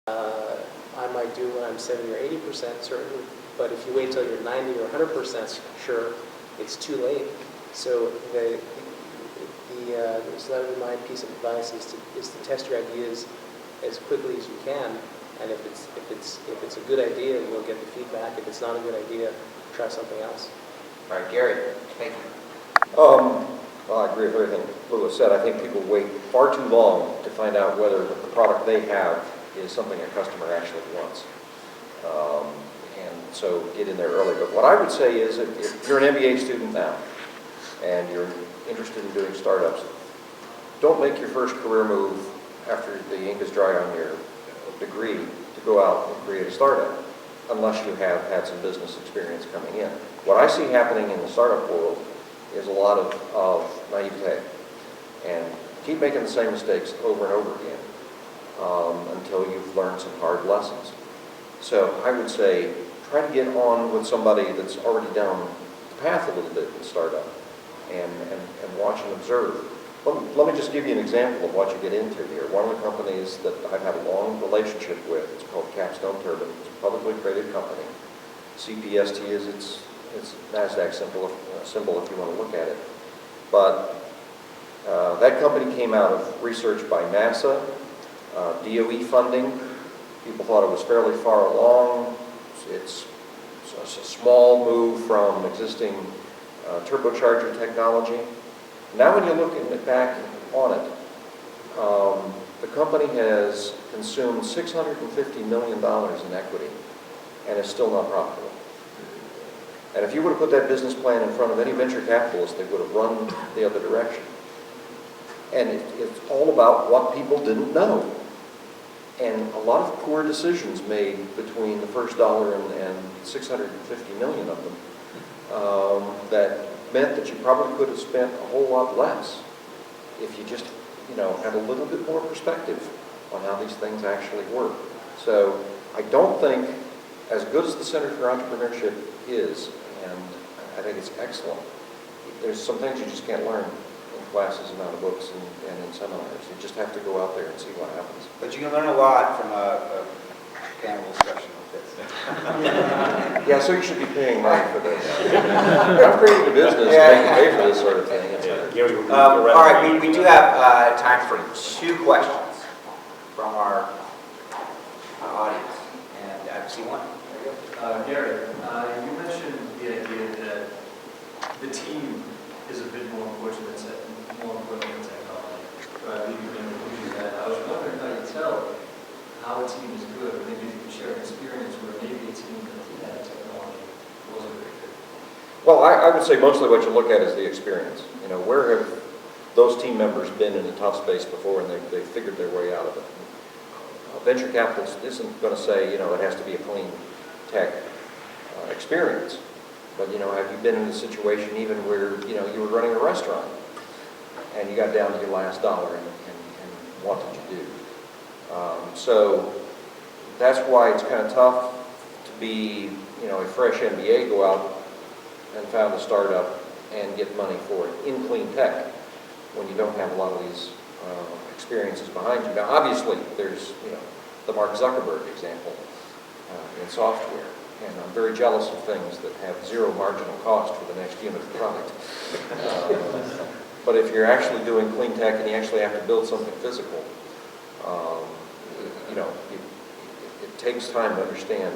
I might do when I'm 70 or 80% certain, but if you wait till you're 90 or 100% sure, it's too late. So so that would be my piece of advice is to test your ideas as quickly as you can, and if it's a good idea, you'll get the feedback. If it's not a good idea, try something else. All right, Gary, thank you. Well, I agree with everything Louis said. I think people wait far too long to find out whether the product they have is something a customer actually wants. And so get in there early. But what I would say is if you're an MBA student now and you're interested in doing startups, don't make your first career move after the ink is dry on your degree to go out and create a startup unless you have had some business experience coming in. What I see happening in the startup world is a lot of naivete, and keep making the same mistakes over and over again until you've learned some hard lessons. So I would say try to get on with somebody that's already down the path a little bit in startup and watch and observe. Let me just give you an example of what you get into here. One of the companies that I've had a long relationship with, it's called Capstone Turbine. It's a publicly traded company. CPST is its NASDAQ symbol if you want to look at it. But that company came out of research by NASA, DOE funding. People thought it was fairly far along. It's a small move from existing turbocharger technology. Now when you look back on it, the company has consumed $650 million in equity and is still not profitable. And if you would have put that business plan in front of any venture capitalist, they would have run the other direction. And it's all about what people didn't know. And a lot of poor decisions made between the first dollar and 650 million of them that meant that you probably could have spent a whole lot less if you just, had a little bit more perspective on how these things actually work. So I don't think, as good as the Center for Entrepreneurship is, and I think it's excellent, there's some things you just can't learn in classes and out of books and in seminars. You just have to go out there and see what happens. But you can learn a lot from a panel discussion like this. Yeah, so you should be paying money for this. I'm creating a business to make you pay for this sort of thing. All right, we do have time for 2 questions from our audience. And I see one. Gary, you mentioned the idea that the team is a bit more important than technology. Right? I was wondering how you tell how a team is good, or maybe you can share an experience where maybe a team that had technology wasn't very good. Well, I would say mostly what you look at is the experience. Where have those team members been in a tough space before and they figured their way out of it? A venture capitalist isn't going to say, it has to be a clean tech experience. But, have you been in a situation even where, you were running a restaurant and you got down to your last dollar and what did you do? So that's why it's kind of tough to be, a fresh MBA, go out and found a startup and get money for it in clean tech when you don't have a lot of these experiences behind you. Now, obviously, there's, the Mark Zuckerberg example in software. And I'm very jealous of things that have zero marginal cost for the next unit of product. But if you're actually doing clean tech and you actually have to build something physical, it takes time to understand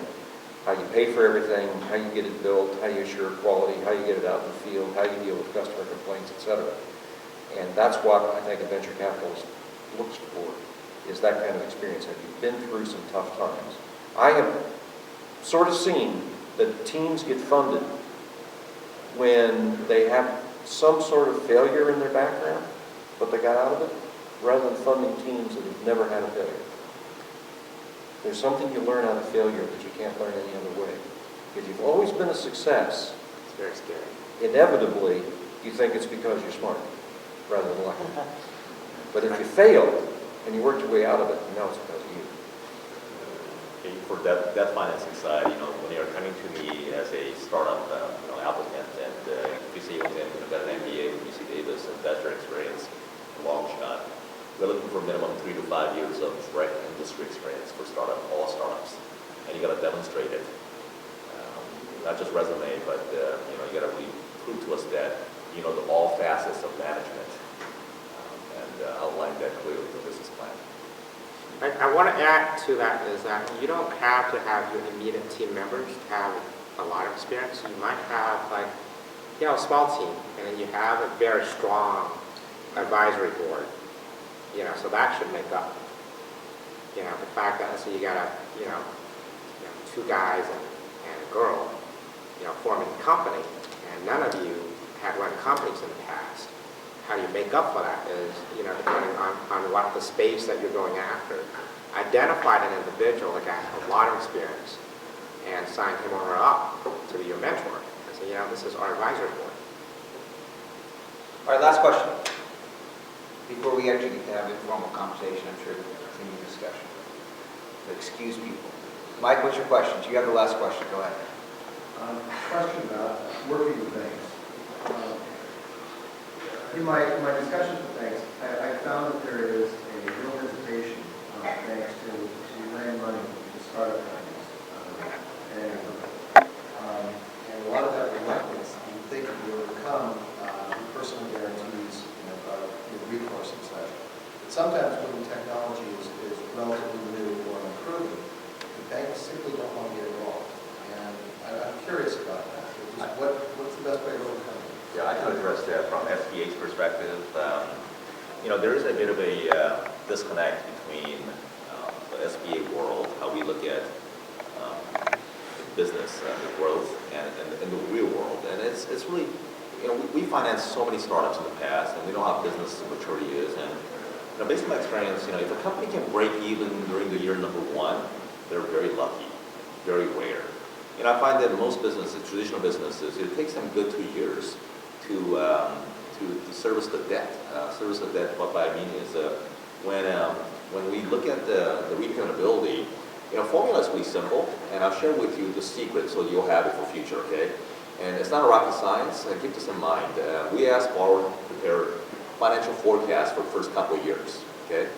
how you pay for everything, how you get it built, how you assure quality, how you get it out in the field, how you deal with customer complaints, etc. And that's what I think a venture capitalist looks for, is that kind of experience. Have you been through some tough times? I have sort of seen that teams get funded when they have some sort of failure in their background, but they got out of it, rather than funding teams that have never had a failure. There's something you learn out of failure that you can't learn any other way. If you've always been a success, It's very scary. inevitably you think it's because you're smart, rather than lucky. But if you fail and you worked your way out of it, you know it's because of you. For that financing side, when you're coming to me as a startup applicant, and if you say you want to get an MBA with UC Davis and better experience, long shot, we're looking for minimum 3 to 5 years of direct industry experience for all startups. And you got to demonstrate it. Not just resume, but you got to really prove to us that you know all facets of management and outline that clearly in the business plan. I want to add to that is that you don't have to have your immediate team members have a lot of experience. You might have like, a small team, and then you have a very strong advisory board. So that should make up. The fact that so you got two guys and a girl, forming a company, and none of you had run companies in the past. How do you make up for that is, depending on what the space that you're going after. Identify an individual that got a lot of experience and sign him or her up to be your mentor. And say, this is our advisory board. All right, last question. Before we actually get to have informal conversation, I'm sure we'll continue discussion. So excuse people. Mike, what's your question? You have the last question. Go ahead. Question about working with banks. In my discussions with banks, I found that there is a real hesitation of banks to lend money to startup companies. And a lot of that reluctance, you think it will come personal guarantees, recourse and such. But sometimes when the technology is relatively new or improving, the banks simply don't want to get involved. And I'm curious about that. What's the best way to overcome it? Yeah, I can address that from SBA's perspective. There is a bit of a disconnect between the SBA world, how we look at business, the growth, and the real world. And it's really, we financed so many startups in the past, and we know how business maturity is. And based on my experience, if a company can break even during the year number one, they're very lucky, very rare. I find that most businesses, traditional businesses, it takes them good 2 years to service the debt. Service the debt, what I mean is when we look at the repayability, formula is really simple, and I'll share with you the secret so you'll have it for future, okay? And it's not a rocket science, keep this in mind. We ask borrowers to prepare financial forecasts for the first couple of years, okay?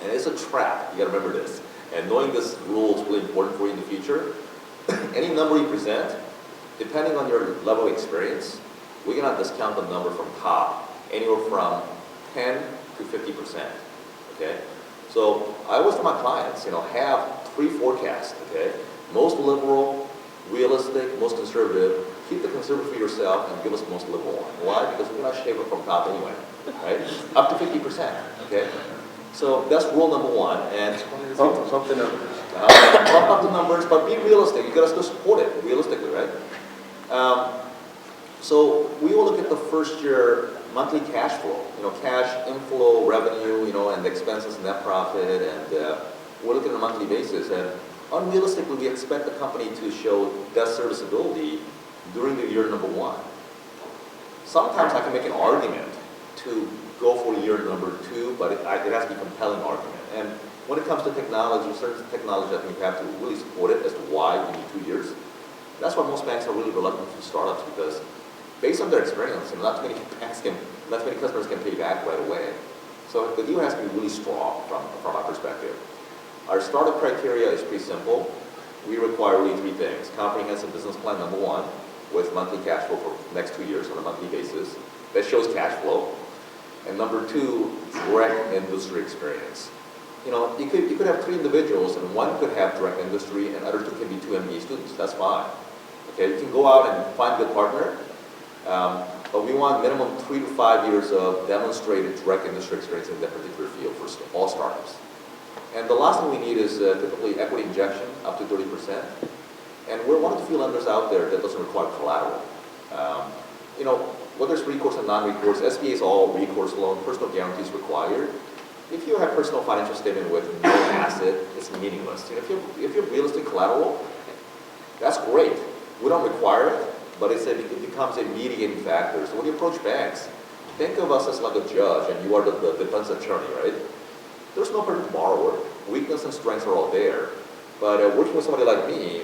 And it's a trap, you gotta remember this. And knowing this rule is really important for you in the future. Any number you present, depending on your level of experience, we're gonna discount the number from top, anywhere from 10 to 50%, okay? So I always tell my clients, have 3 forecasts, okay? Most liberal, realistic, most conservative. Keep the conservative for yourself and give us the most liberal one. Why? Because we're not shave it from top anyway, right? Up to 50%, okay? So that's rule number 1. And Something else. bump up the numbers, but be realistic. You gotta still support it realistically, right? So we will look at the first year monthly cash flow, cash inflow, revenue, and the expenses, net profit, and we'll look at it on a monthly basis. And unrealistically, we expect the company to show debt serviceability during the year number 1. Sometimes I can make an argument to go for year number 2, but it has to be a compelling argument. And when it comes to technology, certain technology, I think you have to really support it as to why you need 2 years. That's why most banks are really reluctant to startups, because based on their experience, not too many customers can pay back right away. So the deal has to be really strong from our perspective. Our startup criteria is pretty simple. We require really 3 things. Comprehensive business plan, number 1, with monthly cash flow for the next 2 years on a monthly basis. That shows cash flow. And number 2, direct industry experience. You could have 3 individuals, and one could have direct industry, and other 2 can be 2 MBA students. That's fine. Okay, you can go out and find a good partner, but we want minimum 3 to 5 years of demonstrated direct industry experience in that particular field for all startups. And the last thing we need is typically equity injection, up to 30%. And we're one of the few lenders out there that doesn't require collateral. Whether it's recourse and non-recourse, SBA is all recourse loan, personal guarantees required. If you have personal financial statement with no asset, it's meaningless. If you have realistic collateral, that's great. We don't require it, but it becomes a mitigating factor. So when you approach banks, think of us as like a judge, and you are the defense attorney, right? There's no perfect borrower. Weakness and strengths are all there. But working with somebody like me,